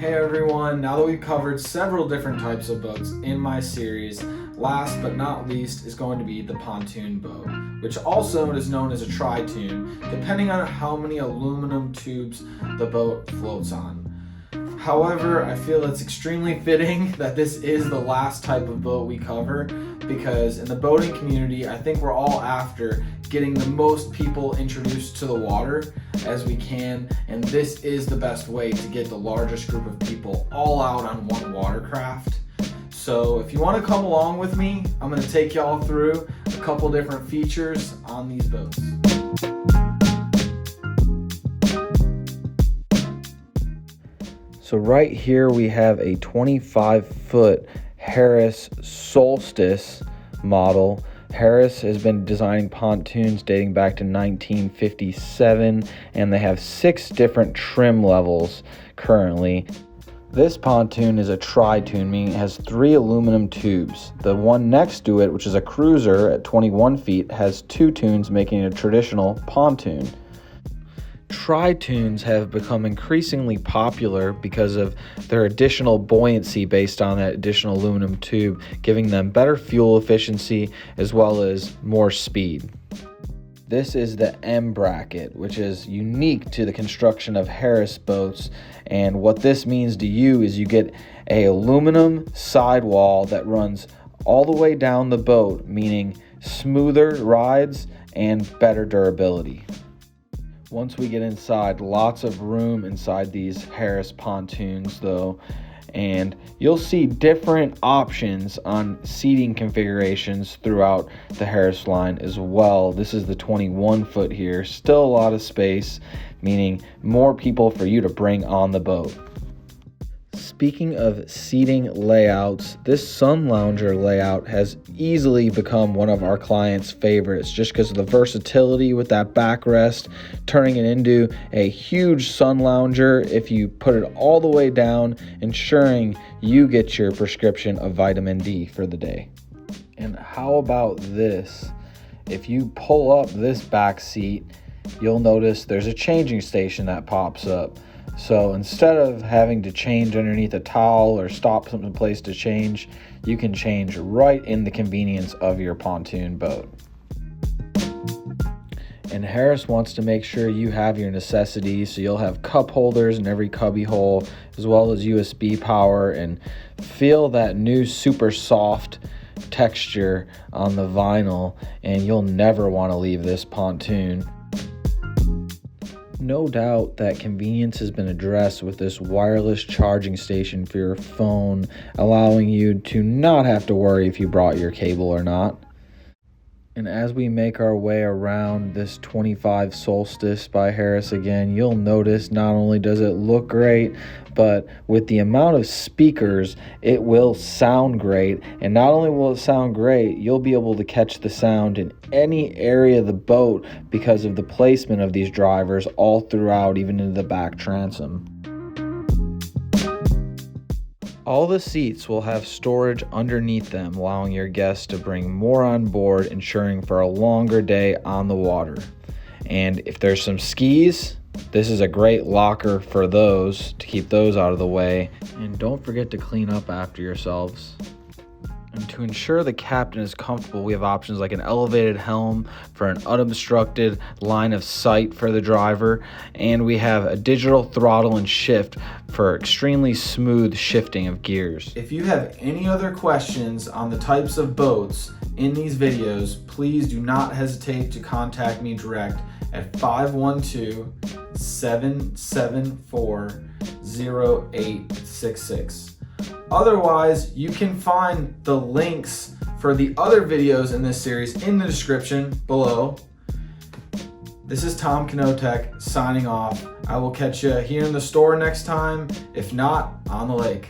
Hey everyone, now that we've covered several different types of boats in my series, last but not least is going to be the pontoon boat, which also is known as a tritoon, depending on how many aluminum tubes the boat floats on. However, I feel it's extremely fitting that this is the last type of boat we cover, because in the boating community, I think we're all after getting the most people introduced to the water as we can, and this is the best way to get the largest group of people all out on one watercraft. So if you want to come along with me, I'm going to take y'all through a couple different features on these boats. So right here we have a 25-foot Harris Solstice model. Harris has been designing pontoons dating back to 1957, and they have 6 different trim levels currently. This pontoon is a tritoon, meaning it has 3 aluminum tubes. The one next to it, which is a cruiser at 21 feet, has 2 tunes, making it a traditional pontoon. Tritoons have become increasingly popular because of their additional buoyancy based on that additional aluminum tube, giving them better fuel efficiency as well as more speed. This is the M bracket, which is unique to the construction of Harris boats, and what this means to you is you get a aluminum sidewall that runs all the way down the boat, meaning smoother rides and better durability. Once we get inside, lots of room inside these Harris pontoons though, and you'll see different options on seating configurations throughout the Harris line as well. This is the 21 foot here, still a lot of space, meaning more people for you to bring on the boat. Speaking of seating layouts, this sun lounger layout has easily become one of our clients' favorites just because of the versatility with that backrest, turning it into a huge sun lounger if you put it all the way down, ensuring you get your prescription of vitamin D for the day. And how about this? If you pull up this back seat, you'll notice there's a changing station that pops up. So instead of having to change underneath a towel or stop someplace to change, you can change right in the convenience of your pontoon boat. And Harris wants to make sure you have your necessities, so you'll have cup holders in every cubby hole, as well as USB power, and feel that new super soft texture on the vinyl, and you'll never want to leave this pontoon. No doubt that convenience has been addressed with this wireless charging station for your phone, allowing you to not have to worry if you brought your cable or not. And as we make our way around this 25 Solstice by Harris again, you'll notice not only does it look great, but with the amount of speakers, it will sound great. And not only will it sound great, you'll be able to catch the sound in any area of the boat because of the placement of these drivers all throughout, even into the back transom. All the seats will have storage underneath them, allowing your guests to bring more on board, ensuring for a longer day on the water. And if there's some skis, this is a great locker for those, to keep those out of the way. And don't forget to clean up after yourselves. And to ensure the captain is comfortable, we have options like an elevated helm for an unobstructed line of sight for the driver, and we have a digital throttle and shift for extremely smooth shifting of gears. If you have any other questions on the types of boats in these videos, please do not hesitate to contact me direct at 512-774-0866. Otherwise, you can find the links for the other videos in this series in the description below. This is Tom Knotek signing off. I will catch you here in the store next time, if not on the lake.